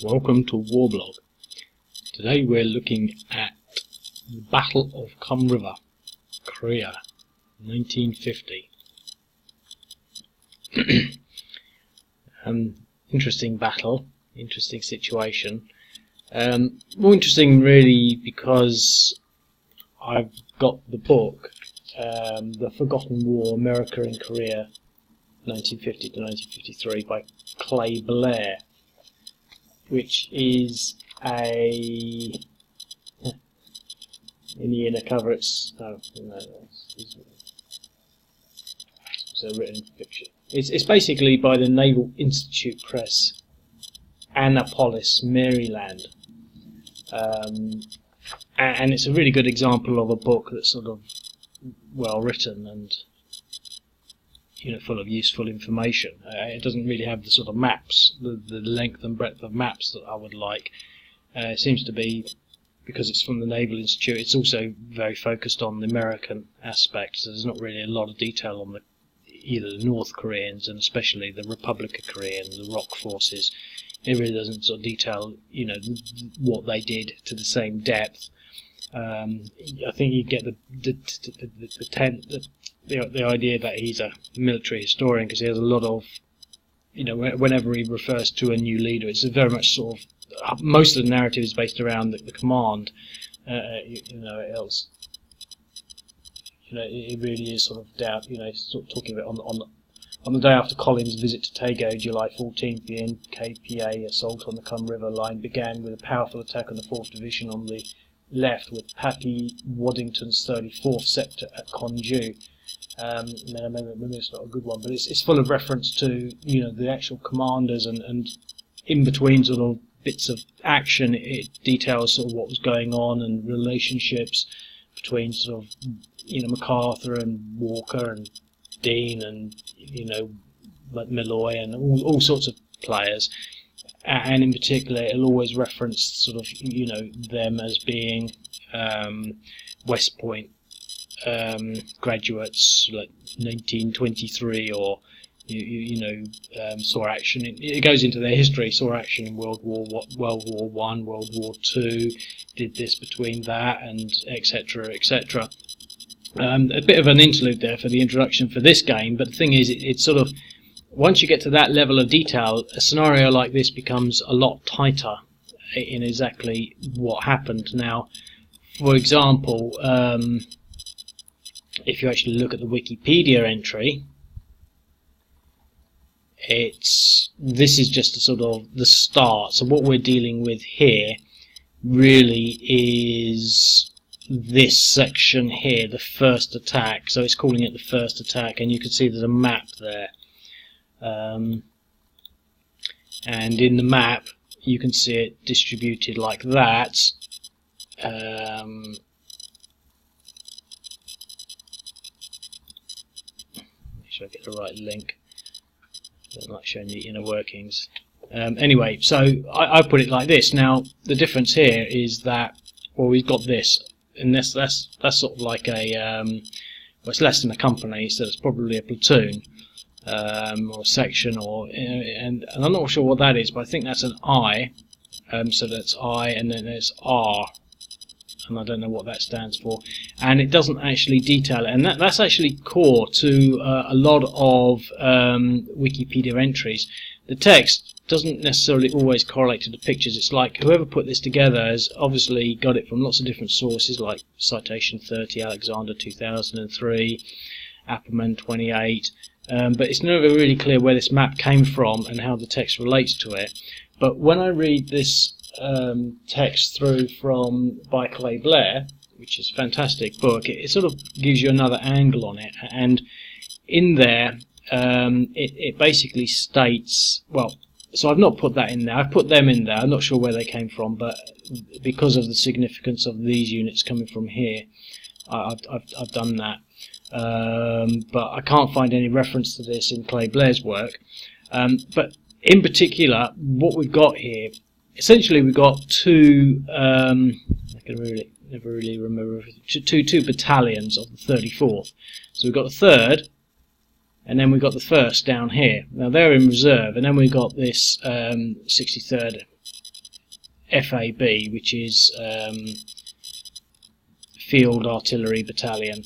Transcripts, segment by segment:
Welcome to Warblog. Today we're looking at the Battle of Kum River, Korea, 1950. Interesting battle, interesting situation. More interesting really because I've got the book, The Forgotten War, America and Korea, 1950 to 1953 by Clay Blair, which is in the inner cover it's a written fiction. It's basically by the Naval Institute Press, Annapolis, Maryland, and it's a really good example of a book that's sort of well written and full of useful information. It doesn't really have the sort of maps, the length and breadth of maps that I would like. It seems to be, because it's from the Naval Institute, it's also very focused on the American aspect, so there's not really a lot of detail on either the North Koreans and especially the Republic of Korea and the ROK forces. It really doesn't sort of detail, what they did to the same depth. I think you get the idea that he's a military historian because he has a lot of, whenever he refers to a new leader, it's very much sort of, most of the narrative is based around the command. It really is sort of doubt. Sort of talking about on the day after Collins' visit to Tago, July 14th, the NKPA assault on the Kum River line began with a powerful attack on the 4th Division on the left, with Pappy Waddington's 34th sector at Konju. Maybe it's not a good one, but it's full of reference to the actual commanders, and in between sort of bits of action it details sort of what was going on and relationships between sort of MacArthur and Walker and Dean and Malloy and all sorts of players, and in particular it'll always reference sort of them as being West Point graduates, like 1923, or saw action. It goes into their history. Saw action in World War One, World War Two. Did this between that, and etc. etc. A bit of an interlude there for the introduction for this game. But the thing is, it's sort of, once you get to that level of detail, a scenario like this becomes a lot tighter in exactly what happened. Now, for example, if you actually look at the Wikipedia entry, this is just a sort of the start. So what we're dealing with here really is this section here, the first attack. So it's calling it the first attack, and you can see there's a map there. And in the map you can see it distributed like that. Make sure I get the right link. I'm not showing the inner workings. Anyway, so I put it like this. Now the difference here is that, well, we've got this, and that's sort of like a well, it's less than a company, so it's probably a platoon or a section, or and I'm not sure what that is, but I think that's an I. So that's I, and then there's R, and I don't know what that stands for, and it doesn't actually detail it, and that's actually core to a lot of Wikipedia entries. The text doesn't necessarily always correlate to the pictures. It's like whoever put this together has obviously got it from lots of different sources, like Citation 30, Alexander 2003, Apperman 28, but it's never really clear where this map came from and how the text relates to it. But when I read this text through by Clay Blair, which is a fantastic book, it sort of gives you another angle on it, and in there it basically states, well, so I've not put that in there, I've put them in there, I'm not sure where they came from, but because of the significance of these units coming from here, I've done that, but I can't find any reference to this in Clay Blair's work. But in particular, what we've got here, essentially we've got two, I can never really remember, two battalions of the 34th. So we've got the 3rd, and then we've got the 1st down here. Now they're in reserve, and then we've got this 63rd FAB, which is Field Artillery Battalion.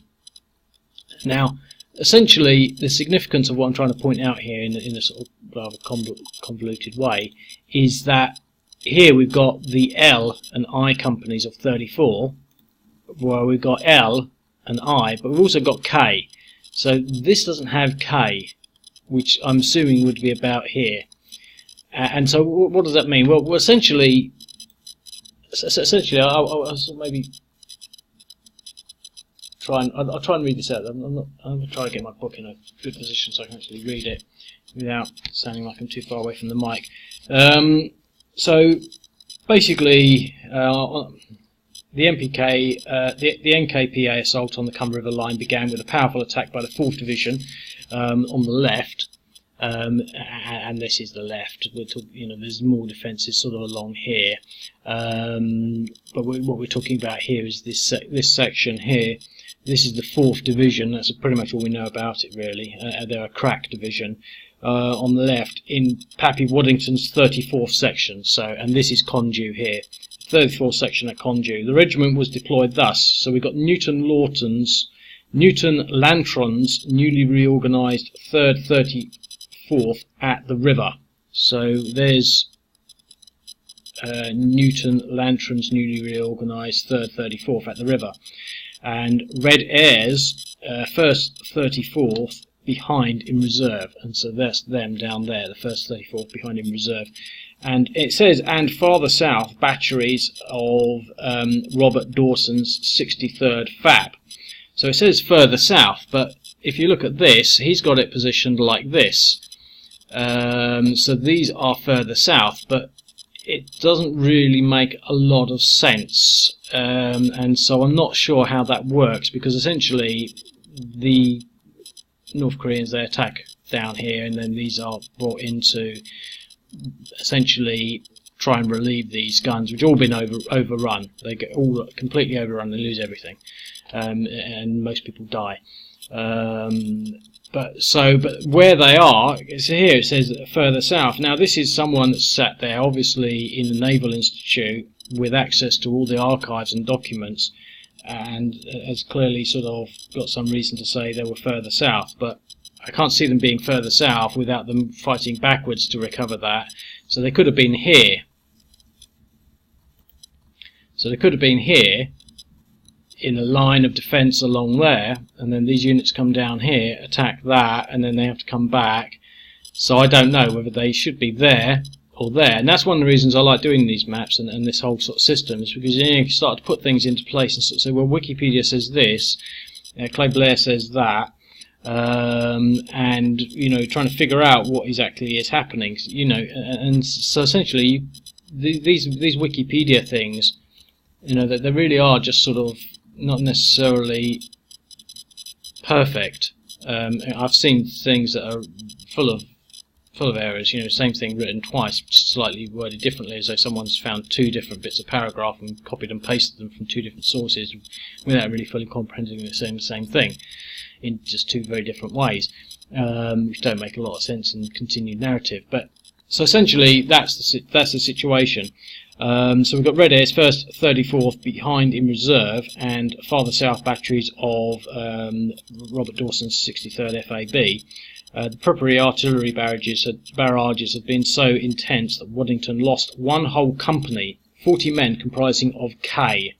Now, essentially, the significance of what I'm trying to point out here in a sort of rather convoluted way is that here we've got the L and I companies of 34, where we've got L and I, but we've also got K. So this doesn't have K, which I'm assuming would be about here. And so what does that mean? Well, essentially, I'll maybe I'll try and read this out. I'm going to try to get my book in a good position so I can actually read it without sounding like I'm too far away from the mic. So basically, the NKPA assault on the Kum River line began with a powerful attack by the 4th Division on the left, and this is the left. We're there's more defences sort of along here, but what we're talking about here is this section here. This is the 4th Division. That's pretty much all we know about it, really. They're a crack division on the left in Pappy Waddington's 34th section. So, and this is Condew here, 34th section at Condew. The regiment was deployed thus. So we've got Newton Lantron's newly reorganised 3rd 34th at the river. So there's Newton Lantron's newly reorganised 3rd 34th at the river. And Red Air's 1st 34th behind in reserve, and so that's them down there, the 1st 34th behind in reserve. And it says, and farther south, batteries of Robert Dawson's 63rd FAB. So it says further south, but if you look at this, he's got it positioned like this. So these are further south, but it doesn't really make a lot of sense, and so I'm not sure how that works, because essentially the North Koreans, they attack down here, and then these are brought in to essentially try and relieve these guns, which have all been overrun. They get all completely overrun, they lose everything, and most people die. But where they are, it's here, it says further south. Now this is someone that's sat there, obviously in the Naval Institute, with access to all the archives and documents, and has clearly sort of got some reason to say they were further south. But I can't see them being further south without them fighting backwards to recover that. So they could have been here. So they could have been here, in a line of defence along there, and then these units come down here, attack that, and then they have to come back. So I don't know whether they should be there or there, and that's one of the reasons I like doing these maps and this whole sort of system, is because you can start to put things into place and sort of say, well, Wikipedia says this, Clay Blair says that, and trying to figure out what exactly is happening, and so essentially these Wikipedia things, that they really are just sort of not necessarily perfect. I've seen things that are full of errors. Same thing written twice, slightly worded differently, as though someone's found 2 different bits of paragraph and copied and pasted them from 2 different sources, without really fully comprehending the same thing, in just 2 very different ways, which don't make a lot of sense in continued narrative. But so essentially, that's the situation. So we've got Red Air's 1st 34th behind in reserve, and farther south batteries of Robert Dawson's 63rd FAB. The preparatory artillery barrages had been so intense that Waddington lost one whole company, 40 men comprising of K,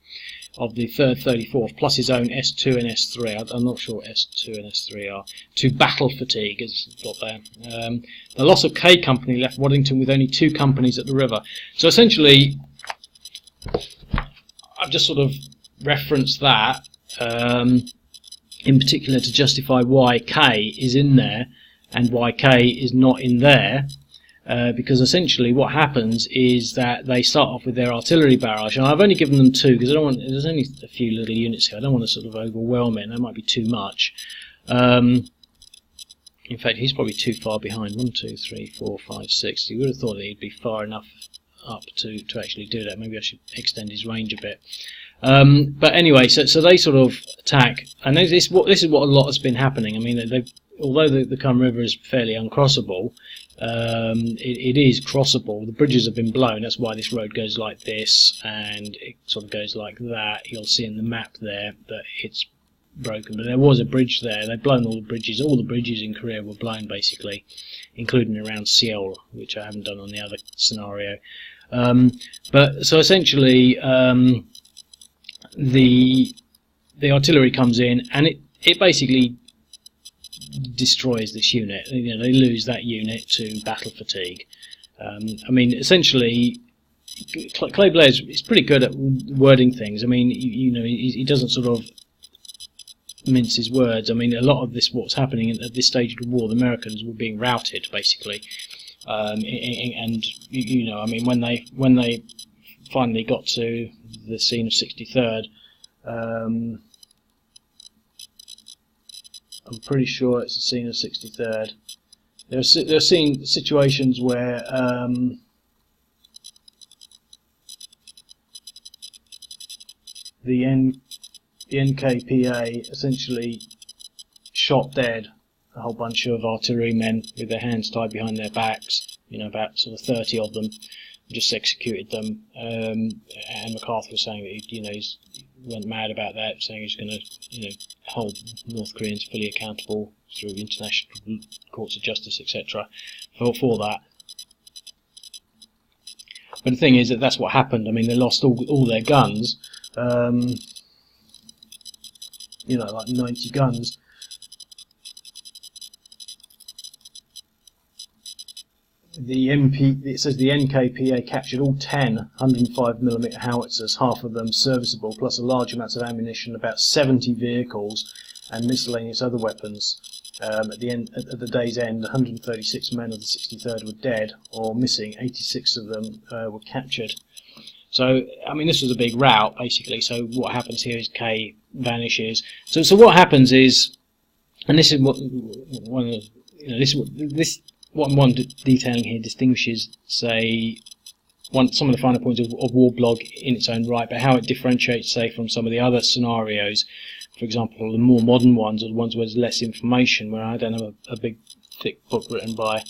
of the 3rd 34th, plus his own S2 and S3. I'm not sure what S2 and S3 are. To battle fatigue, as it's got there. The loss of K Company left Waddington with only 2 companies at the river. So essentially, I've just sort of referenced that in particular to justify why K is in there and why K is not in there. Because essentially what happens is that they start off with their artillery barrage, and I've only given them 2 because there's only a few little units here. I don't want to sort of overwhelm it, and that might be too much. In fact, he's probably too far behind. 1, 2, 3, 4, 5, 6. You would have thought that he'd be far enough up to actually do that. Maybe I should extend his range a bit. But anyway, so they sort of attack, and this is what a lot has been happening. I mean, although the Kum River is fairly uncrossable, it is crossable. The bridges have been blown, that's why this road goes like this, and it sort of goes like that. You'll see in the map there that it's broken, but there was a bridge there. They've blown all the bridges. All the bridges in Korea were blown, basically, including around Seoul, which I haven't done on the other scenario. But so essentially, the artillery comes in, and it basically destroys this unit. You know, they lose that unit to battle fatigue. I mean, essentially, Clay Blair is pretty good at wording things. I mean, you know, he doesn't sort of mince his words. I mean, a lot of this, what's happening at this stage of the war, the Americans were being routed, basically. And you know, I mean, when they finally got to the scene of 63rd, I'm pretty sure it's the scene of 63rd. They're seeing situations where the NKPA essentially shot dead a whole bunch of artillerymen with their hands tied behind their backs. You know, about sort of 30 of them, just executed them. And MacArthur was saying that he went mad about that, saying he's going to, you know, hold North Koreans fully accountable through international courts of justice, etc. for that. But the thing is that that's what happened. I mean, they lost all their guns. You know, like 90 guns. It says the NKPA captured all 10 105mm howitzers, half of them serviceable, plus a large amount of ammunition, about 70 vehicles, and miscellaneous other weapons. At the day's end, 136 men of the 63rd were dead or missing. 86 of them were captured. So, I mean, this was a big rout, basically. So what happens here is K vanishes. So what happens is, and this is what one of the, you know, this what I'm detailing here distinguishes, say, some of the finer points of War Blog in its own right, but how it differentiates, say, from some of the other scenarios. For example, the more modern ones, or the ones where there's less information, where I don't have a big, thick book written by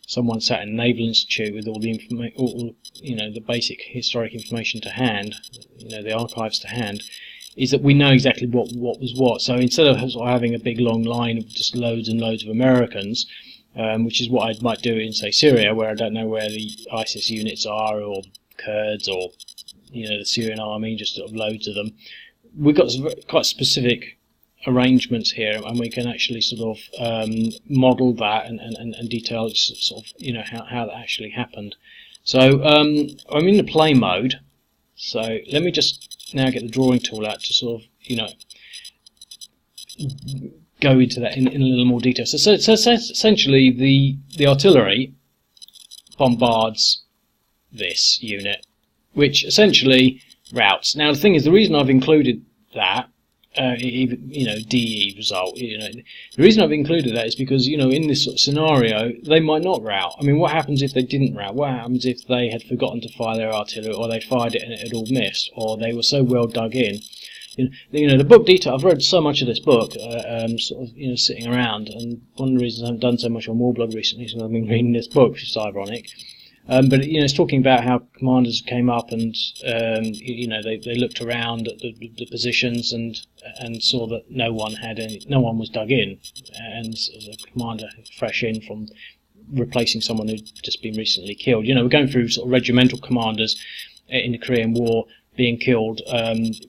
someone sat in a Naval Institute with all the you know, the basic historic information to hand, you know, the archives to hand, is that we know exactly what was what. So instead of having a big long line of just loads and loads of Americans, which is what I might do in, say, Syria, where I don't know where the ISIS units are, or Kurds, or, you know, the Syrian army, just sort of loads of them. We've got some quite specific arrangements here, and we can actually sort of model that and detail sort of, you know, how that actually happened. So I'm in the play mode, so let me just now get the drawing tool out to sort of, you know, go into that in a little more detail. So essentially the artillery bombards this unit, which essentially routs. Now the thing is, the reason I've included that, you know, DE result, you know, the reason I've included that is because, you know, in this sort of scenario, they might not rout. I mean, what happens if they didn't rout? What happens if they had forgotten to fire their artillery, or they fired it and it had all missed, or they were so well dug in? You know, the book detail, I've read so much of this book, sort of, you know, sitting around, and one of the reasons I haven't done so much on Warblog recently is because I've been reading this book, which is ironic. But, you know, it's talking about how commanders came up and, you know, they looked around at the positions and saw that no one was dug in, and as a commander fresh in from replacing someone who'd just been recently killed. You know, we're going through sort of regimental commanders in the Korean War being killed,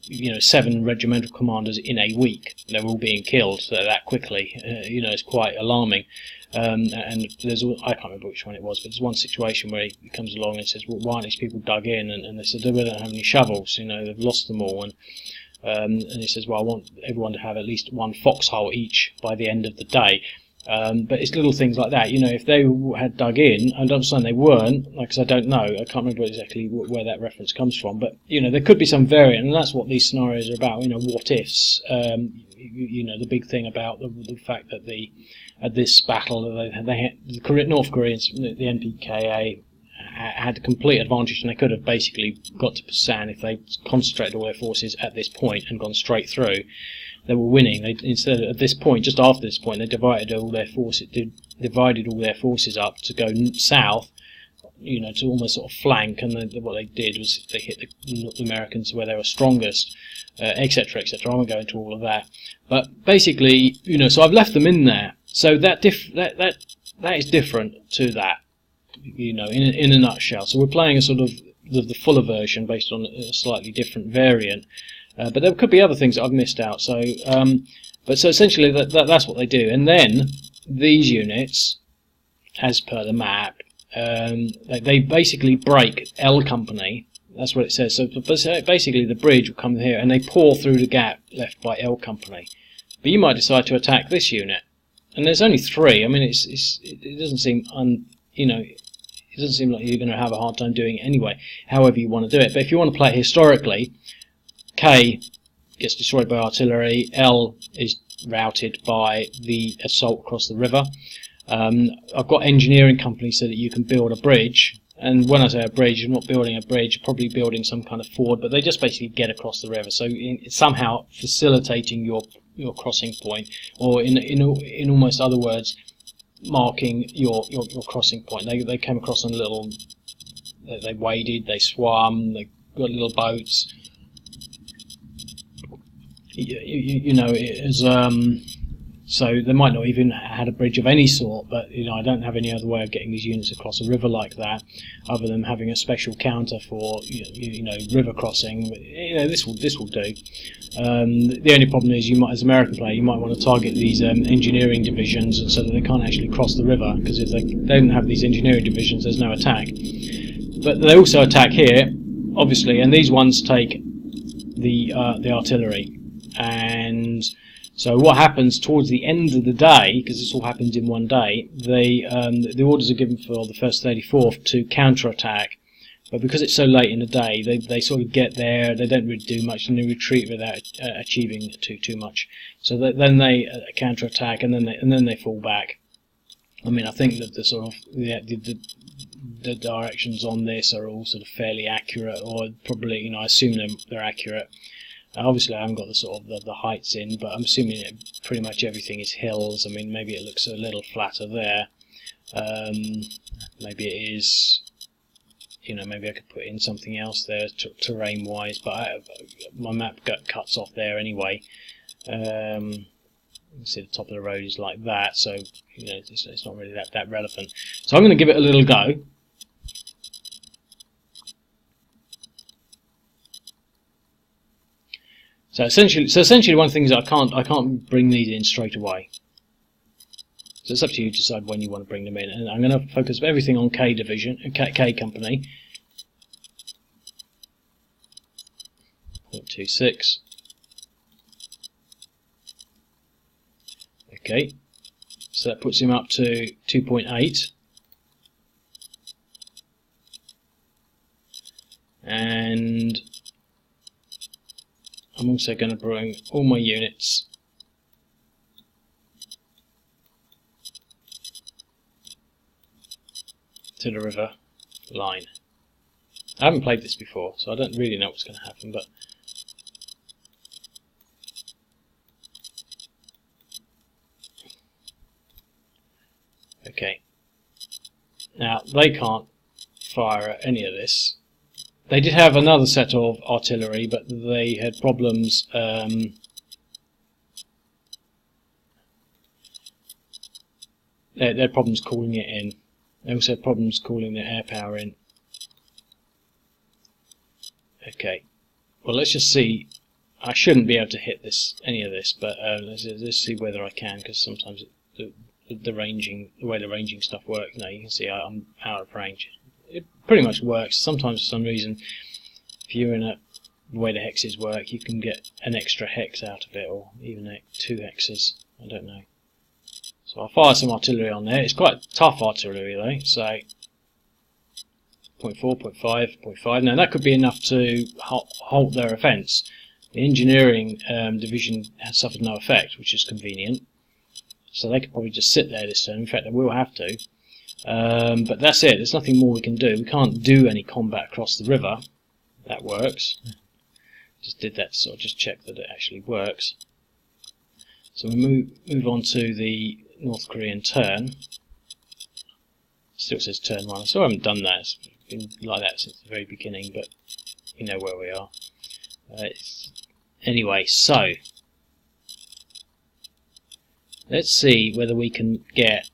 you know, 7 regimental commanders in a week. They were all being killed that quickly. You know, it's quite alarming. And there's, I can't remember which one it was, but there's one situation where he comes along and says, well, why aren't these people dug in? And they said, we don't have any shovels, you know, they've lost them all. And he says, well, I want everyone to have at least 1 foxhole each by the end of the day. But it's little things like that, you know, if they had dug in, and I'm saying they weren't, because I don't know, I can't remember exactly where that reference comes from, but, you know, there could be some variant, and that's what these scenarios are about, you know, what ifs. You know, the big thing about the fact that at this battle, the North Koreans, the NPKA, had a complete advantage, and they could have basically got to Busan if they concentrated all their forces at this point and gone straight through. they were winning. They, instead of, at this point, just after this point, they divided all their forces up to go south, you know, to almost sort of flank. And what they did was they hit the Americans where they were strongest, etc., etc. I won't go into all of that, but basically, you know, so I've left them in there. So that is different to that, you know, in a nutshell. So we're playing a sort of the fuller version based on a slightly different variant. But there could be other things that I've missed out. So, but so essentially that's what they do. And then these units, as per the map, they basically break L Company. That's what it says. So basically, the bridge will come here, and they pour through the gap left by L Company. But you might decide to attack this unit, and there's only 3. I mean, it doesn't seem you know. It doesn't seem like you're going to have a hard time doing it anyway. However you want to do it. But if you want to play it historically, K gets destroyed by artillery, L is routed by the assault across the river. I've got engineering companies so that you can build a bridge, and when I say a bridge, you're not building a bridge, you're probably building some kind of ford, but they just basically get across the river, so it's somehow facilitating your crossing point, or in almost other words, marking your crossing point. They came across on a little, they waded, they swam, they got little boats. You know, it was, so they might not even had a bridge of any sort, but you know, I don't have any other way of getting these units across a river like that, other than having a special counter for you know river crossing. You know, this will do. The only problem is, you might, as an American player, you might want to target these engineering divisions so that they can't actually cross the river, because if they don't have these engineering divisions, there's no attack. But they also attack here, obviously, and these ones take the artillery. And so what happens towards the end of the day, because this all happens in one day, the orders are given for the 1st 34th to counter-attack. But because it's so late in the day, they sort of get there, they don't really do much, and they retreat without achieving too much. So then they counter-attack, and then they fall back. I mean, I think that the sort of the directions on this are all sort of fairly accurate, or probably, you know, I assume they're accurate. Obviously, I haven't got the sort of the heights in, but I'm assuming pretty much everything is hills. I mean, maybe it looks a little flatter there. Maybe it is. You know, maybe I could put in something else there, terrain-wise. But my map cuts off there anyway. You can see the top of the road is like that, so you know it's not really that relevant. So I'm going to give it a little go. So essentially, one of the things that I can't bring these in straight away. So it's up to you to decide when you want to bring them in. And I'm going to focus everything on K division, K company. 0.26. Okay. So that puts him up to 2.8. And I'm also going to bring all my units to the river line. I haven't played this before, so I don't really know what's going to happen, but okay. Now, they can't fire at any of this. They did have another set of artillery, but they had problems. They had problems calling it in. They also had problems calling the air power in. Okay. Well, let's just see. I shouldn't be able to hit any of this, but let's see whether I can, because sometimes the way the ranging stuff works. Now you can see I'm out of range. It pretty much works. Sometimes for some reason, if you're in the way the hexes work, you can get an extra hex out of it, or even 2 hexes. I don't know. So I'll fire some artillery on there. It's quite tough artillery though, so 0.4, 0.5, 0.5. Now that could be enough to halt their offence. The engineering division has suffered no effect, which is convenient. So they could probably just sit there this turn. In fact, they will have to. But that's it. There's nothing more we can do. We can't do any combat across the river. That works. Just did that to sort of just check that it actually works. So we move on to the North Korean turn. Still says turn 1. So I haven't done that. It's been like that since the very beginning, but you know where we are. Anyway, so let's see whether we can get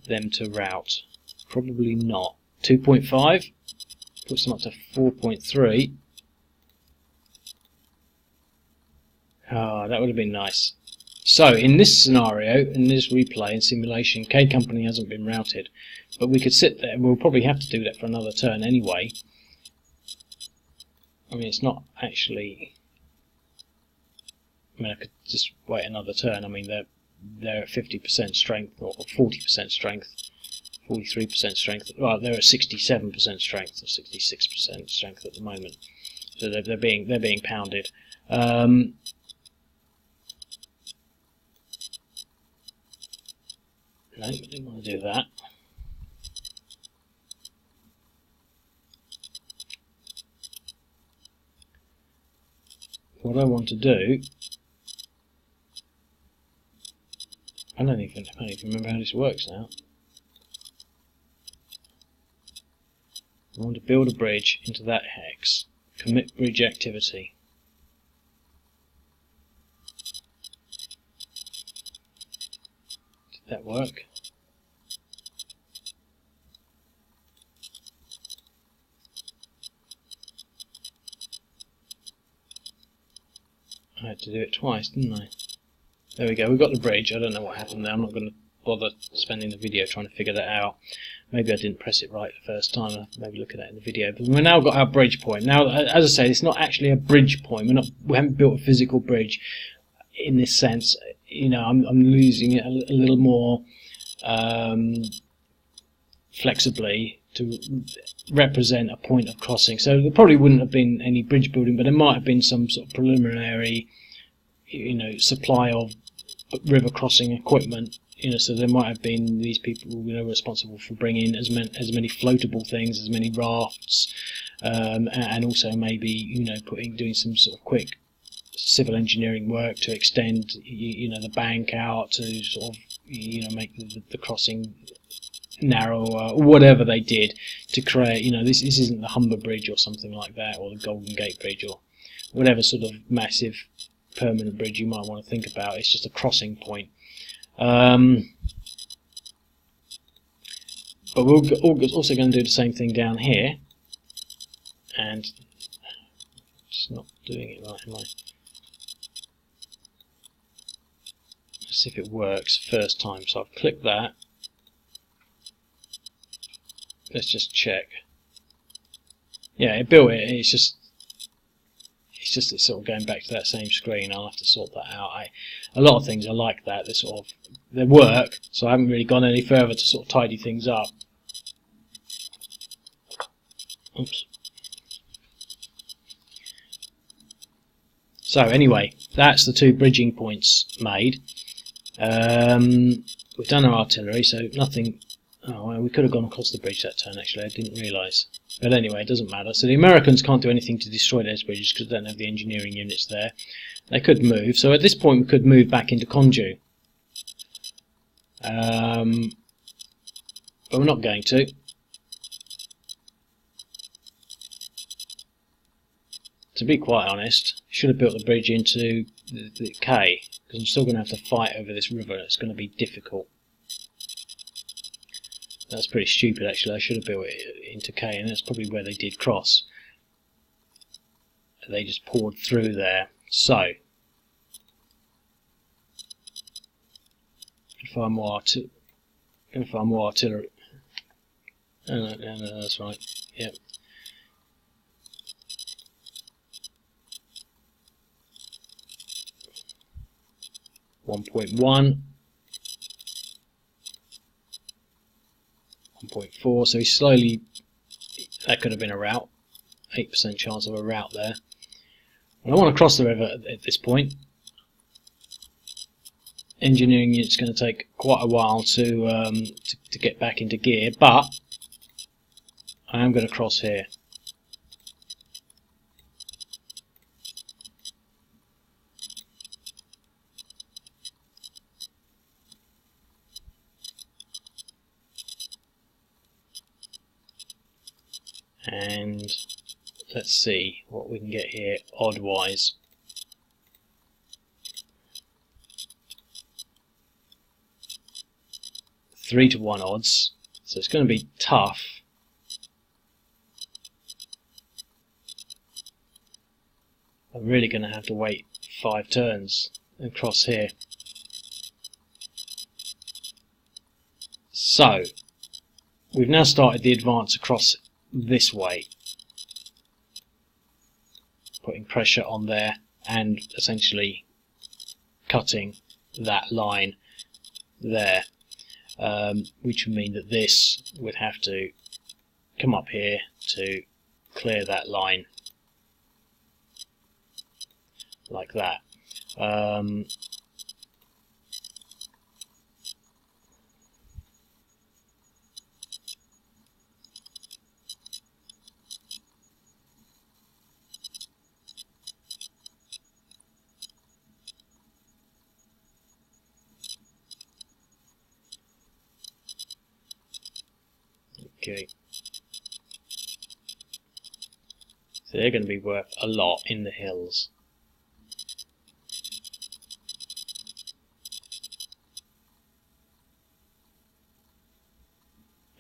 them to rout. Probably not. 2.5 puts them up to 4.3. Ah, that would have been nice. So in this scenario, in this replay and simulation, K Company hasn't been routed, but we could sit there. We'll probably have to do that for another turn anyway. I mean, it's not actually. I mean, I could just wait another turn. I mean, they're at 50% strength or 40% strength, 43% strength. Well, they're at 67% strength or 66% strength at the moment. So they're being pounded. No, I didn't want to do that. What I want to do, I don't even remember how this works now. I want to build a bridge into that hex. Commit bridge activity. Did that work? I had to do it twice, didn't I? There we go, we've got the bridge. I don't know what happened there. I'm not going to bother spending the video trying to figure that out. Maybe I didn't press it right the first time. I'll maybe look at that in the video. But we've now got our bridge point. Now, as I say, it's not actually a bridge point. We haven't built a physical bridge in this sense. You know, I'm losing it a little more flexibly to represent a point of crossing. So there probably wouldn't have been any bridge building, but there might have been some sort of preliminary, you know, supply of river crossing equipment. You know, so there might have been these people, you know, responsible for bringing as many floatable things, as many rafts, and also maybe, you know, doing some sort of quick civil engineering work to extend, you know, the bank out to sort of, you know, make the crossing narrower, or whatever they did to create, you know, this isn't the Humber Bridge or something like that, or the Golden Gate Bridge, or whatever sort of massive permanent bridge you might want to think about. It's just a crossing point. But we're also going to do the same thing down here, and just not doing it right, am I? Let's see if it works first time. So I've clicked that. Let's just check. Yeah, it built it. It's just it's sort of going back to that same screen. I'll have to sort that out. A lot of things are like that. They work, so I haven't really gone any further to sort of tidy things up. Oops. So anyway, that's the two bridging points made. We've done our artillery, so nothing. Oh, well, we could have gone across the bridge that turn, actually. I didn't realise. But anyway, it doesn't matter. So the Americans can't do anything to destroy those bridges because they don't have the engineering units there. They could move. So at this point, we could move back into Konju. But we're not going to. To be quite honest, should have built the bridge into the K, because I'm still going to have to fight over this river. It's going to be difficult. That's pretty stupid, actually. I should have built it into K, and that's probably where they did cross. They just poured through there. So, find more artillery. No, that's right. Yep. .1. 1.4, so he's slowly, that could have been a rout, 8% chance of a rout there. And I want to cross the river at this point. Engineering it's going to take quite a while to get back into gear, but I am going to cross here. and let's see what we can get here odd-wise. Three to 1 odds, so it's going to be tough. I'm really going to have to wait 5 turns and cross here. So we've now started the advance across this way, putting pressure on there and essentially cutting that line there, which would mean that this would have to come up here to clear that line like that. Okay, so they're going to be worth a lot in the hills.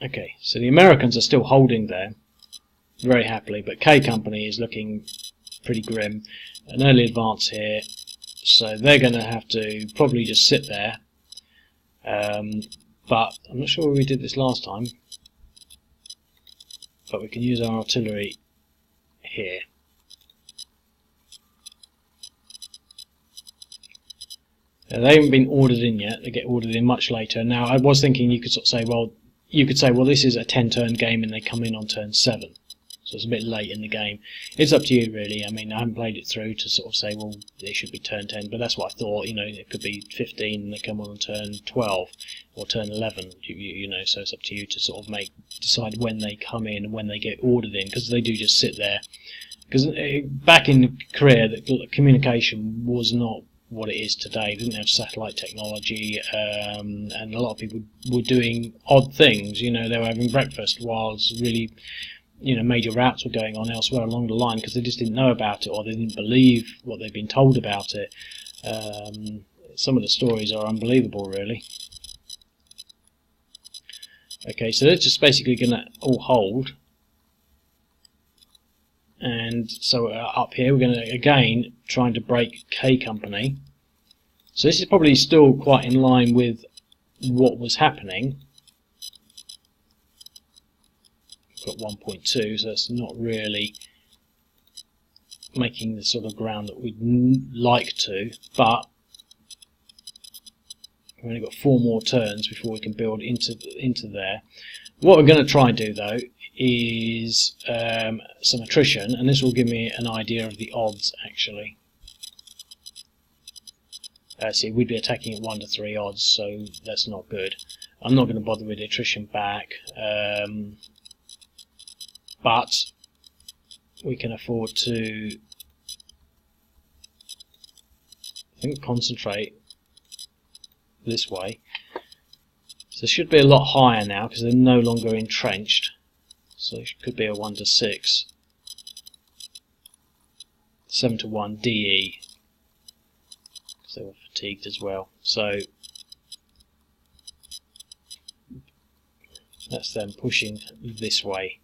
Okay, so the Americans are still holding there very happily, but K Company is looking pretty grim. An early advance here, so they're going to have to probably just sit there. But I'm not sure we did this last time, but we can use our artillery here. They haven't been ordered in yet. They get ordered in much later. Now, I was thinking you could sort of say, well, this is a 10-turn game and they come in on turn 7. So it's a bit late in the game. It's up to you, really. I mean, I haven't played it through to sort of say, well, it should be turn 10, but that's what I thought. You know, it could be 15 and they come on turn 12 or turn 11. You know, so it's up to you to sort of decide when they come in and when they get ordered in, because they do just sit there. Because back in Korea, the communication was not what it is today. They didn't have satellite technology, and a lot of people were doing odd things. You know, they were having breakfast whilst really, you know, major routs were going on elsewhere along the line because they just didn't know about it, or they didn't believe what they'd been told about it. Some of the stories are unbelievable, really. Okay, so they're just basically going to all hold. And so up here we're going to again trying to break K Company. So this is probably still quite in line with what was happening. We've got 1.2, so that's not really making the sort of ground that we'd like to, but we've only got 4 more turns before we can build into there. What we're going to try and do though is some attrition, and this will give me an idea of the odds actually. See, we'd be attacking at 1 to 3 odds, so that's not good. I'm not going to bother with the attrition back, but we can afford to, I think, concentrate this way. So it should be a lot higher now because they're no longer entrenched. So it could be a 1 to 6, 7 to 1 DE, because they were fatigued as well. So that's them pushing this way.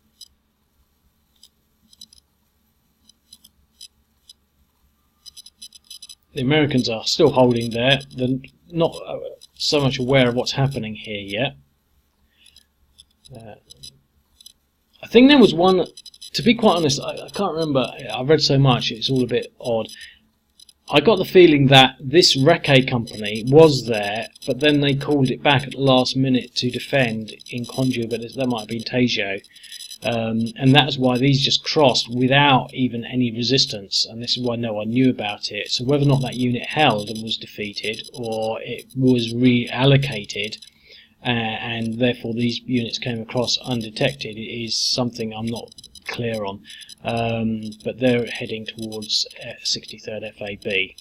The Americans are still holding there. They're not so much aware of what's happening here yet. I think there was one, to be quite honest, I can't remember, I've read so much, it's all a bit odd. I got the feeling that this Reke company was there, but then they called it back at the last minute to defend in Konju, but that might have been Taizhou. And that's why these just crossed without even any resistance, and this is why no one knew about it. So whether or not that unit held and was defeated, or it was reallocated, and therefore these units came across undetected, is something I'm not clear on. But they're heading towards 63rd FAB.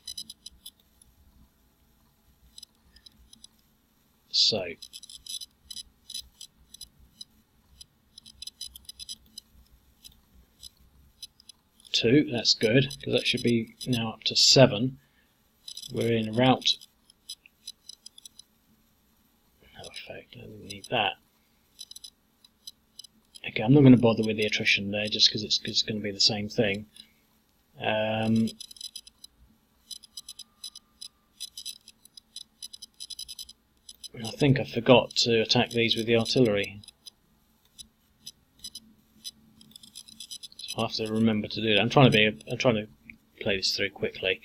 So 2. That's good, because that should be now up to 7. We're in a rout. No effect, I didn't need that. Okay, I'm not going to bother with the attrition there, just because it's going to be the same thing. I think I forgot to attack these with the artillery. So I'll have to remember to do that. I'm trying to play this through quickly.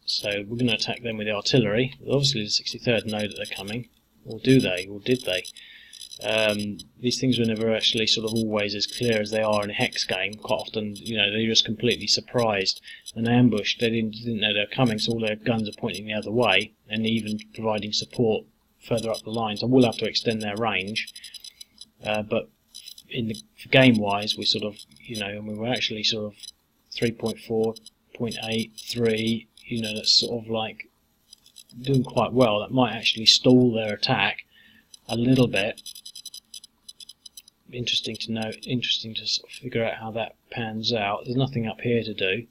So we're going to attack them with the artillery. Obviously the 63rd know that they're coming, or do they, or did they? These things were never actually sort of always as clear as they are in a hex game. Quite often, you know, they're just completely surprised and ambushed. They didn't know they were coming, so all their guns are pointing the other way, and even providing support further up the lines. I will have to extend their range, but for game-wise, we sort of, you know, and we were actually sort of 3.4, 0.8, 3. You know, that's sort of like doing quite well. That might actually stall their attack a little bit. Interesting to know, interesting to sort of figure out how that pans out. There's nothing up here to do.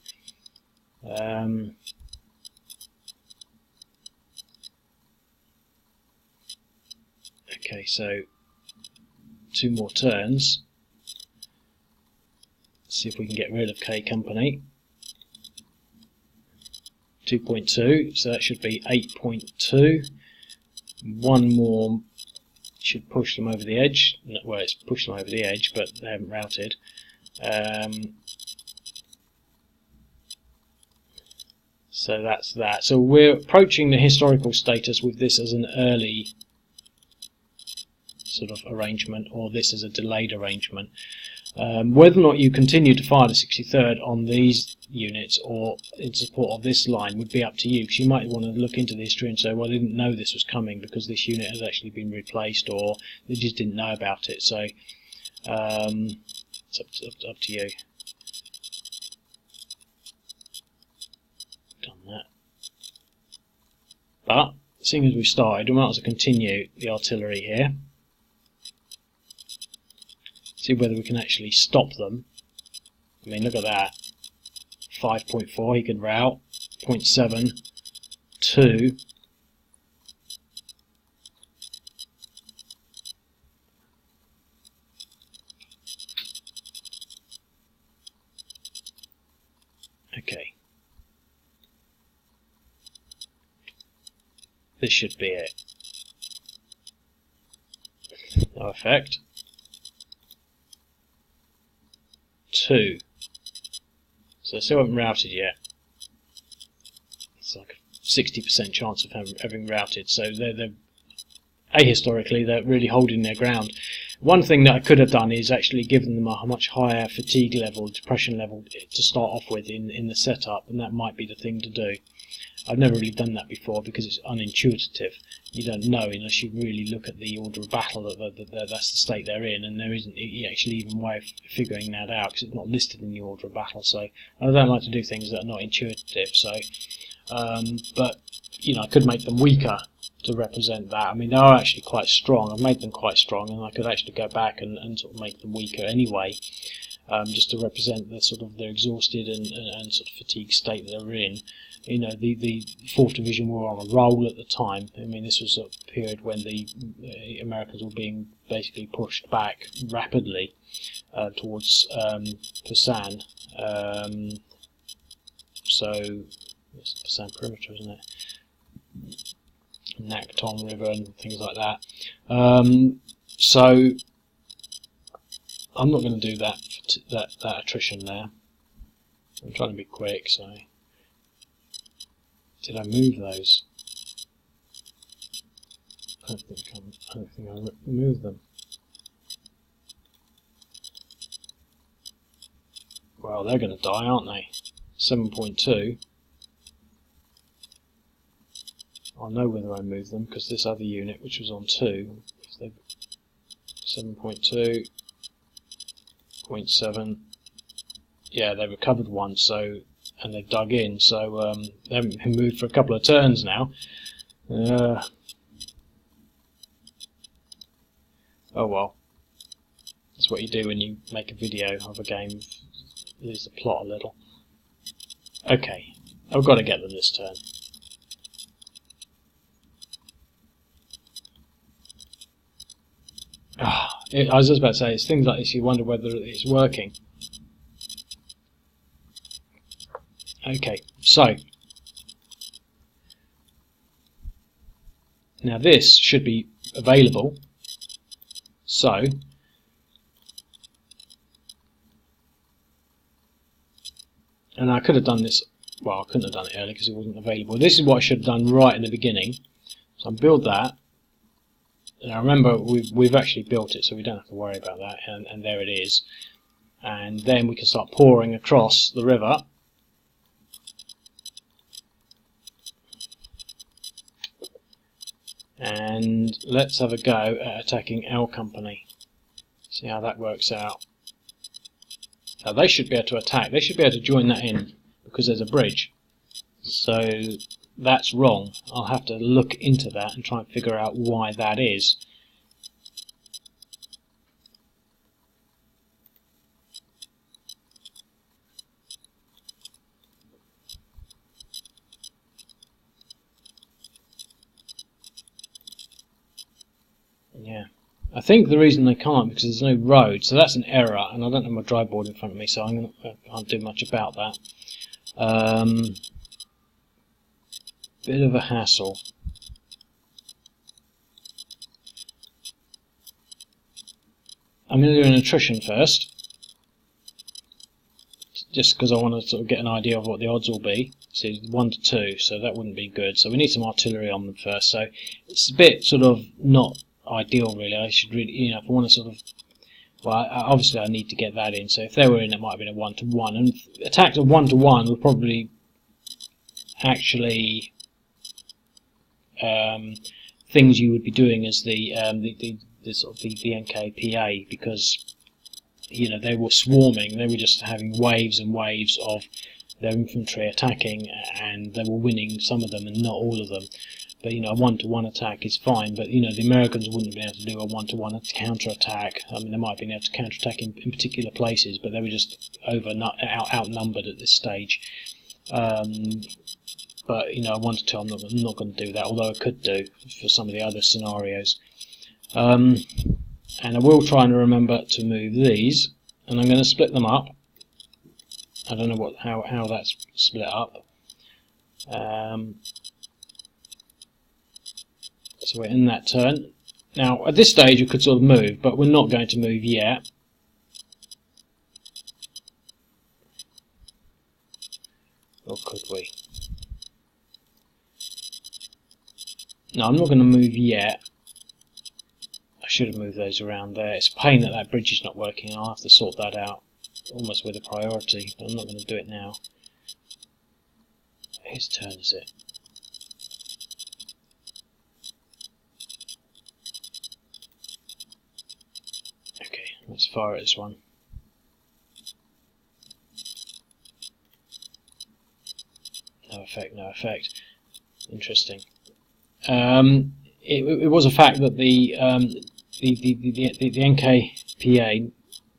Okay, so 2 more turns. Let's see if we can get rid of K Company. 2.2, so that should be 8.2. 1 more should push them over the edge. Well, it's pushed them over the edge, but they haven't routed. So that's that. So we're approaching the historical status with this as an early sort of arrangement, or this as a delayed arrangement. Whether or not you continue to fire the 63rd on these units or in support of this line would be up to you, because you might want to look into the history and say, well, I didn't know this was coming because this unit has actually been replaced, or they just didn't know about it. So it's up to you. Done that. But seeing as we've started, we might as well continue the artillery here. See whether we can actually stop them. I mean, look at that. 5.4, he can rout. 0.7, 2. Okay. This should be it. No effect. 2. So they still haven't routed yet. It's like a 60% chance of having routed. So they're ahistorically, they're really holding their ground. One thing that I could have done is actually given them a much higher fatigue level, depression level to start off with in the setup, and that might be the thing to do. I've never really done that before because it's unintuitive. You don't know unless you really look at the order of battle that that's the state they're in, and there isn't actually even a way of figuring that out because it's not listed in the order of battle. So I don't like to do things that are not intuitive. So, but you know, I could make them weaker to represent that. I mean, they are actually quite strong. I've made them quite strong, and I could actually go back and sort of make them weaker anyway, just to represent the sort of their exhausted and sort of fatigued state that they're in. You know, the 4th Division were on a roll at the time. I mean, this was a period when the Americans were being basically pushed back rapidly towards Pusan. So it's Pusan perimeter, isn't it? Kum River and things like that. So I'm not going to do that attrition there. I'm trying to be quick, so. Did I move those? I don't think I moved them. Well, they're going to die, aren't they? 7.2. I'll know whether I moved them because this other unit, which was on 2, 7.2, 0.7. Yeah, they recovered one, so. And they've dug in, so they haven't been moved for a couple of turns now. Oh well. That's what you do when you make a video of a game. Lose the plot a little. Okay, I've got to get them this turn. I was just about to say, it's things like this you wonder whether it's working. Okay, so now this should be available. So and I could have done this, well, I couldn't have done it earlier because it wasn't available. This is what I should have done right in the beginning. So I'll build that. And I remember we've actually built it, so we don't have to worry about that, and there it is. And then we can start pouring across the river. And let's have a go at attacking L Company. See how that works out. Now they should be able to attack. They should be able to join that in because there's a bridge. So that's wrong. I'll have to look into that and try and figure out why that is. Yeah, I think the reason they can't because there's no road, so that's an error, and I don't have my dry board in front of me, so I can't do much about that. Bit of a hassle. I'm going to do an attrition first, just because I want to sort of get an idea of what the odds will be. See, 1 to 2, so that wouldn't be good. So we need some artillery on them first. So it's a bit sort of not ideal, really. I should really, you know, if I want to sort of, well, obviously I need to get that in. So if they were in, it might have been a 1 to 1, and attacks of 1 to 1 would probably actually things you would be doing as the sort of the NKPA, because you know they were swarming. They were just having waves and waves of their infantry attacking, and they were winning some of them and not all of them. But you know, a 1-to-1 attack is fine. But you know, the Americans wouldn't have been able to do a 1-to-1 counter attack. I mean, they might have been able to counter attack in particular places, but they were just outnumbered at this stage. But you know, 1 to 2, I'm not going to do that. Although I could do for some of the other scenarios. And I will try and remember to move these, and I'm going to split them up. I don't know how that's split up. So we're in that turn. Now at this stage you could sort of move, but we're not going to move yet. Or could we? No, I'm not going to move yet. I should have moved those around there. It's a pain that that bridge is not working. I'll have to sort that out almost with a priority, but I'm not going to do it now. Whose turn is it? Okay, let's fire at this one. No effect, no effect. Interesting. It was a fact that the NKPA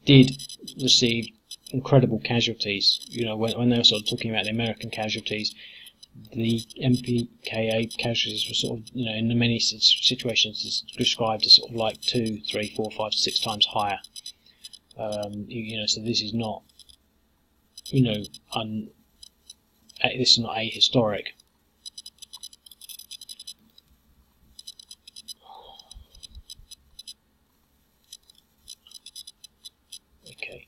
did receive incredible casualties. You know, when they were sort of talking about the American casualties, the NPKA casualties were sort of, you know, in many situations described as sort of like 2, 3, 4, 5, 6 times higher. You know, so this is not, you know, this is not ahistoric. Okay.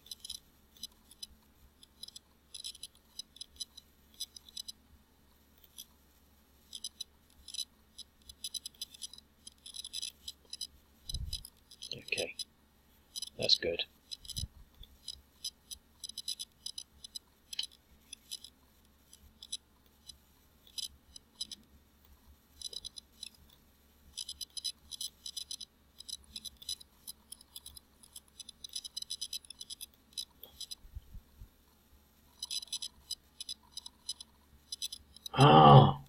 Okay, that's good. Ah.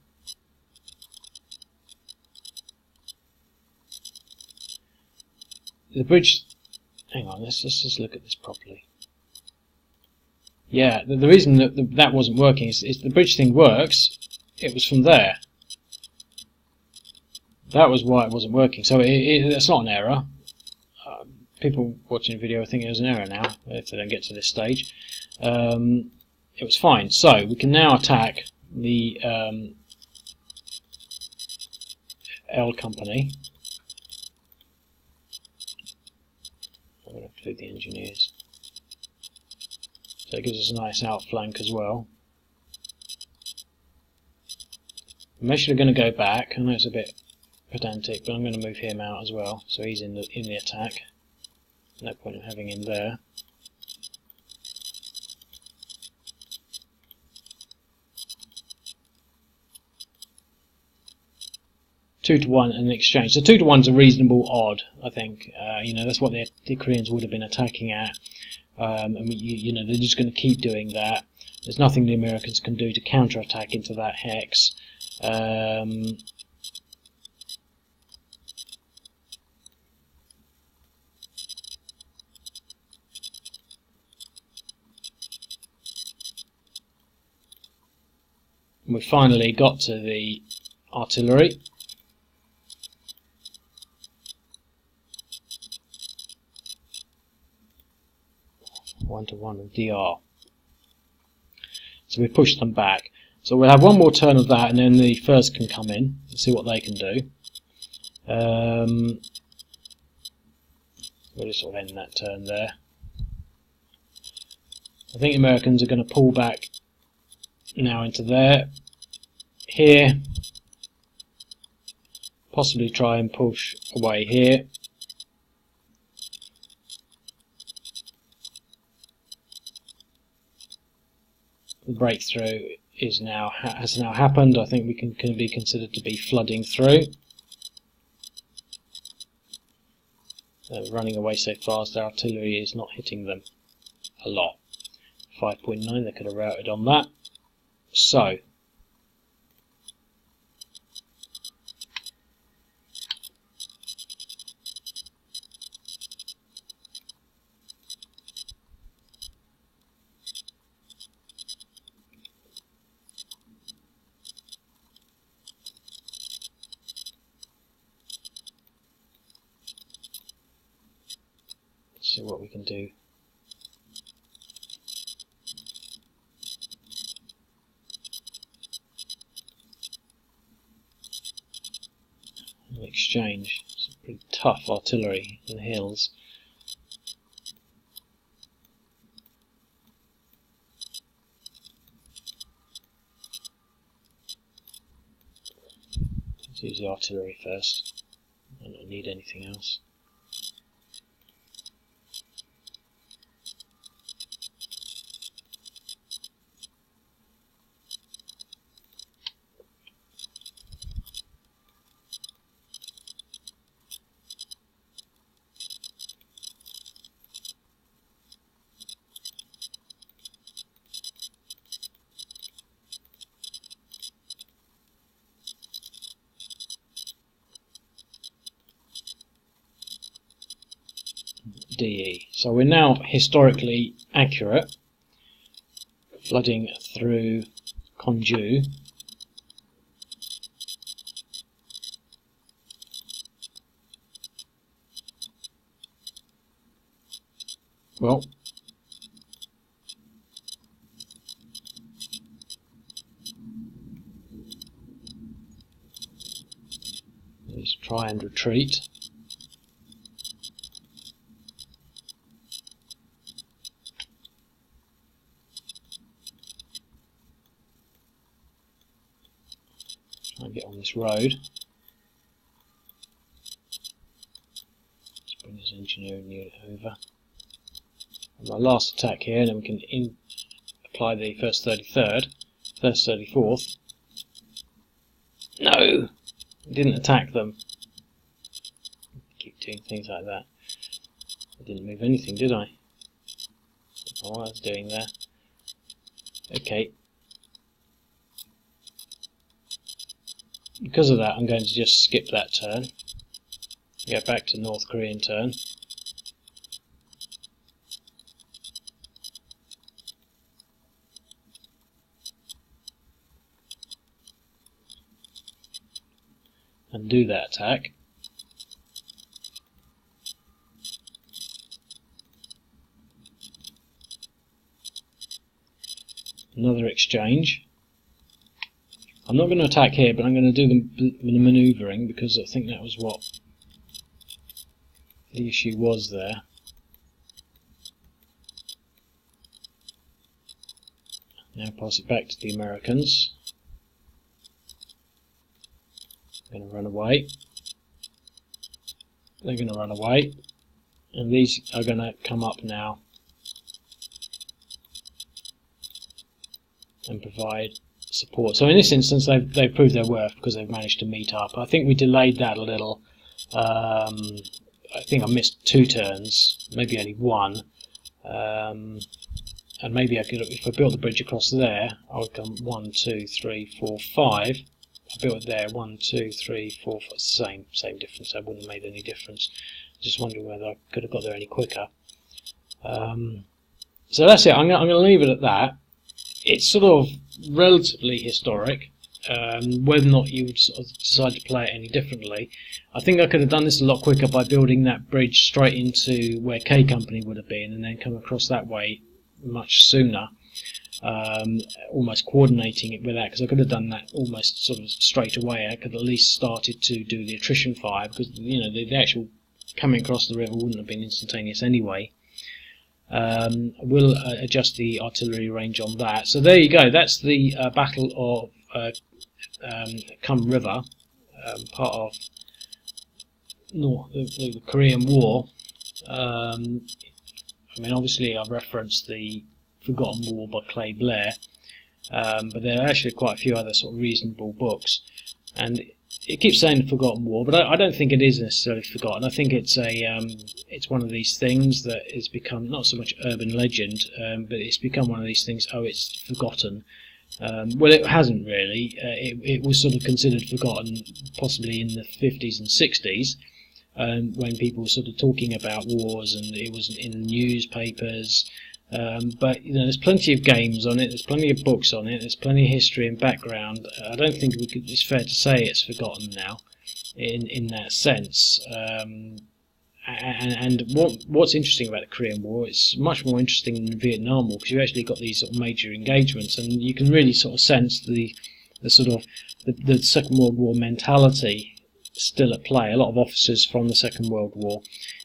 The bridge hang on, let's just look at this properly. Yeah, the reason that wasn't working is the bridge thing works. It was from there. That was why it wasn't working. So that's not an error. People watching the video think it was an error now, if they don't get to this stage. It was fine. So we can now attack the L company. I'm going to include the engineers. So it gives us a nice outflank as well. I'm actually going to go back. I know it's a bit pedantic, but I'm going to move him out as well, so he's in the attack. No point in having him there. Two to one in exchange. So 2 to 1 is a reasonable odd, I think. You know, that's what the Koreans would have been attacking at. And you know, they're just going to keep doing that. There's nothing the Americans can do to counterattack into that hex. We finally got to the artillery. One to one with DR. So we pushed them back. So we'll have one more turn of that, and then the first can come in and see what they can do. We'll just sort of end that turn there. I think the Americans are going to pull back now into there, here, possibly try and push away here. The breakthrough has now happened. I think we can be considered to be flooding through. Running away so fast, our artillery is not hitting them a lot. 5.9, they could have routed on that. So, let's see what we can do. Exchange. Some pretty tough artillery in the hills. Let's use the artillery first. I don't need anything else. DE. So we're now historically accurate, flooding through Konju. Well, let's try and retreat. Try and get on this road. Let's bring this engineering unit over. And my last attack here, and then we can apply the first 33rd, first 34th. No! I didn't attack them. Keep doing things like that. I didn't move anything, did I? Don't know what I was doing there. Okay. Because of that, I'm going to just skip that turn. Get back to North Korean turn. and do that attack. Another exchange. I'm not going to attack here, but I'm going to do the manoeuvring because I think that was what the issue was there. Now pass it back to the Americans. I'm going to run away. They're going to run away, and these are going to come up now and provide support. So in this instance they've proved their worth because they've managed to meet up. I think we delayed that a little. I think I missed 2 turns, maybe only 1, and maybe I could, if I built the bridge across there, I would come 1, 2, 3, 4, 5. I built it there, 1, 2, 3, 4, 5. Same difference. That wouldn't have made any difference. Just wondering whether I could have got there any quicker. So that's it. I'm going to leave it at that. It's sort of relatively historic. Whether or not you would sort of decide to play it any differently, I think I could have done this a lot quicker by building that bridge straight into where K Company would have been, and then come across that way much sooner. Almost coordinating it with that, because I could have done that almost sort of straight away. I could at least started to do the attrition fire, because the actual coming across the river wouldn't have been instantaneous anyway. We'll adjust the artillery range on that. So there you go. That's the Battle of Kum River, part of the Korean War. I mean, obviously I've referenced the Forgotten War by Clay Blair, but there are actually quite a few other sort of reasonable books, and it keeps saying the Forgotten War, but I don't think it is necessarily forgotten. I think it's it's one of these things that has become not so much urban legend, but it's become one of these things. Oh, it's forgotten. Well, it hasn't really. It was sort of considered forgotten possibly in the 50s and 60s, when people were sort of talking about wars, and it was in newspapers. But there's plenty of games on it, there's plenty of books on it, there's plenty of history and background. I don't think it's fair to say it's forgotten now in that sense. And what's interesting about the Korean War, it's much more interesting than the Vietnam War, because you actually got these sort of major engagements, and you can really sort of sense the sort of the Second World War mentality still at play. A lot of officers from the Second World War,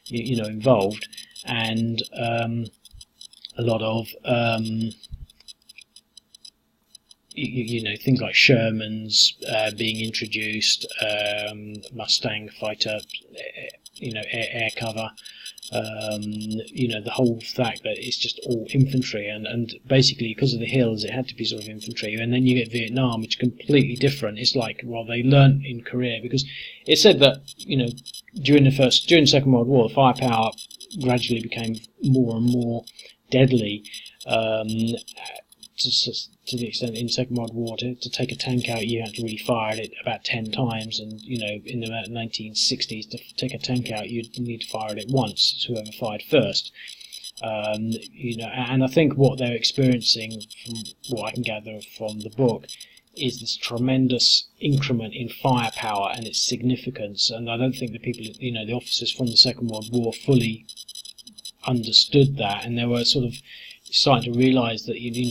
involved, and a lot of things like Shermans being introduced, Mustang fighter, air cover, the whole fact that it's just all infantry, and basically because of the hills it had to be sort of infantry. And then you get Vietnam, which is completely different. It's like, well, they learnt in Korea, because it said that during the Second World War, the firepower gradually became more and more deadly, to the extent in the Second World War to take a tank out you had to really fire at it about 10 times, and in the 1960s to take a tank out you'd need to fire at it once. It's whoever fired first. And I think what they're experiencing, from what I can gather from the book, is this tremendous increment in firepower and its significance, and I don't think the people, the officers from the Second World War fully understood that, and they were sort of starting to realise that even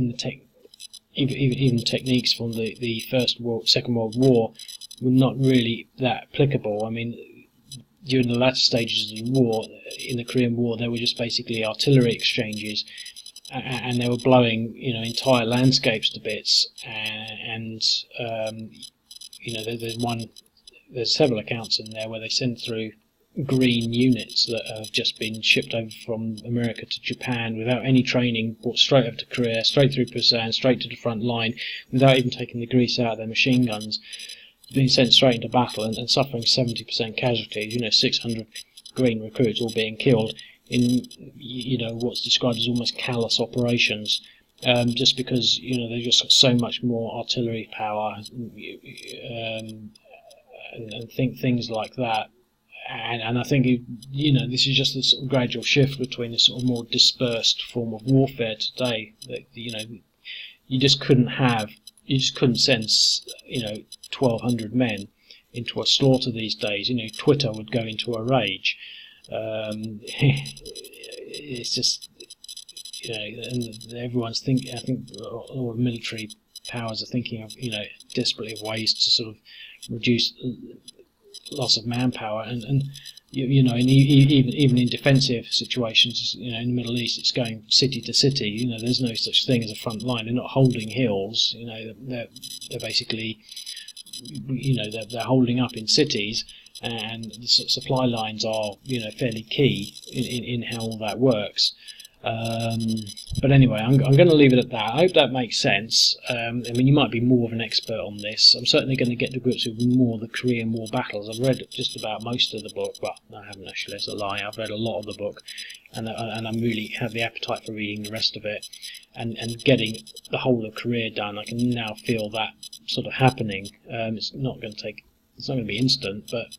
the techniques from the Second World War were not really that applicable. I mean, during the latter stages of the war, in the Korean War, they were just basically artillery exchanges, and they were blowing entire landscapes to bits. And there's several accounts in there where they send through green units that have just been shipped over from America to Japan without any training, brought straight over to Korea, straight through Busan, straight to the front line, without even taking the grease out of their machine guns, being sent straight into battle and suffering 70% casualties. 600 green recruits all being killed in what's described as almost callous operations, just because they've just got so much more artillery power, and things like that. And I think this is just a sort of gradual shift between a sort of more dispersed form of warfare today. That you just couldn't send 1,200 men into a slaughter these days. You know, Twitter would go into a rage. It's just, you know, and everyone's thinking. I think all the military powers are thinking of, you know, desperately of ways to sort of reduce loss of manpower, and you know, and even in defensive situations, you know, in the Middle East, it's going city to city. You know, there's no such thing as a front line. They're not holding hills. You know, they're basically, you know, they're holding up in cities, and the supply lines are, you know, fairly key in how all that works. But anyway, I'm going to leave it at that. I hope that makes sense. I mean, you might be more of an expert on this. I'm certainly going to get to grips with more of the Korean War battles. I've read just about most of the book. Well, no, I haven't actually. That's a lie. I've read a lot of the book, and I really have the appetite for reading the rest of it, and getting the whole of Korea done. I can now feel that sort of happening. It's not going to be instant, but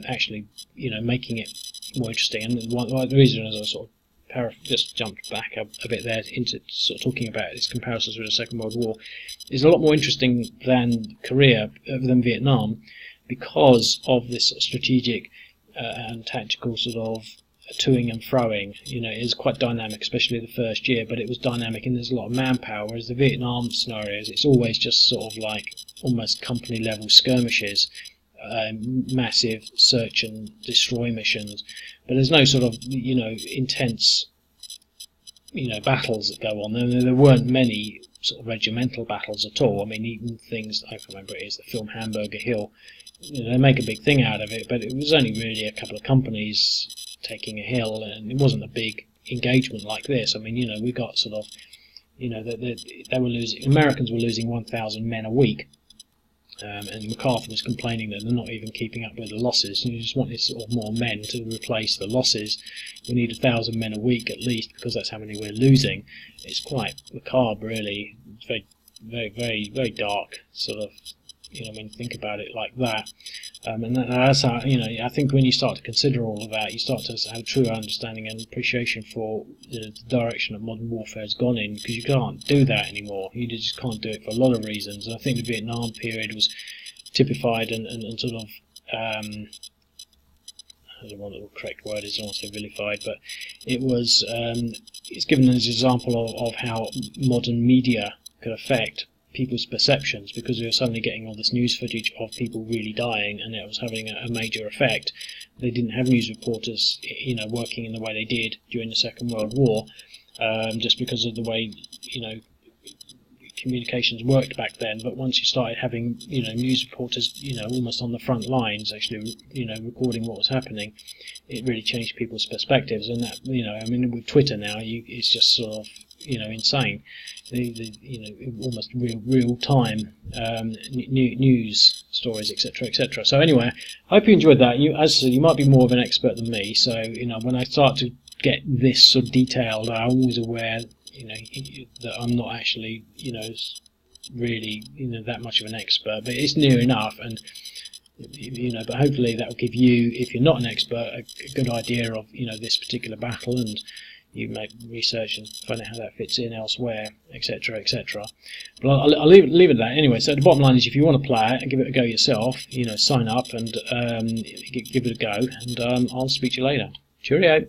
actually, you know, making it more interesting. And the reason is I sort of just jumped back a bit there into sort of talking about its comparisons with the Second World War, is a lot more interesting than than Vietnam, because of this strategic and tactical sort of toing and froing. You know, it is quite dynamic, especially the first year, but it was dynamic and there's a lot of manpower, whereas the Vietnam scenarios, it's always just sort of like almost company level skirmishes, massive search and destroy missions, but there's no sort of, you know, intense, you know, battles that go on. There weren't many sort of regimental battles at all. I mean, even things, I can remember it is the film Hamburger Hill, you know, they make a big thing out of it, but it was only really a couple of companies taking a hill, and it wasn't a big engagement like this. I mean, you know, we got sort of, you know, they were losing, Americans were losing 1,000 men a week. And MacArthur was complaining that they're not even keeping up with the losses. You just wanted sort of more men to replace the losses. We need 1,000 men a week at least, because that's how many we're losing. It's quite macabre, really. It's very, very, very, very dark, sort of, you know, when you think about it like that. And that's how, you know, I think when you start to consider all of that, you start to have a true understanding and appreciation for, you know, the direction that modern warfare has gone in, because you can't do that anymore. You just can't do it for a lot of reasons. And I think the Vietnam period was typified and sort of, I don't know what the correct word is, I don't want to say vilified, but it was, it's given as an example of how modern media could affect people's perceptions, because we were suddenly getting all this news footage of people really dying, and it was having a major effect. They didn't have news reporters, you know, working in the way they did during the Second World War, just because of the way, you know, communications worked back then. But once you started having, you know, news reporters, you know, almost on the front lines, actually, you know, recording what was happening, it really changed people's perspectives. And that, you know, I mean, with Twitter now, it's just sort of, you know, insane. You know, almost real time news stories, etc., etc. So anyway, I hope you enjoyed that. As I said, you might be more of an expert than me. So, you know, when I start to get this sort of detailed, I'm always aware, you know, that I'm not actually, you know, really, you know, that much of an expert, but it's near enough. And, you know, but hopefully that will give you, if you're not an expert, a good idea of, you know, this particular battle, and you make research and find out how that fits in elsewhere, etc., etc. But I'll leave it at that anyway. So the bottom line is, if you want to play it and give it a go yourself, you know, sign up and give it a go, and I'll speak to you later. Cheerio.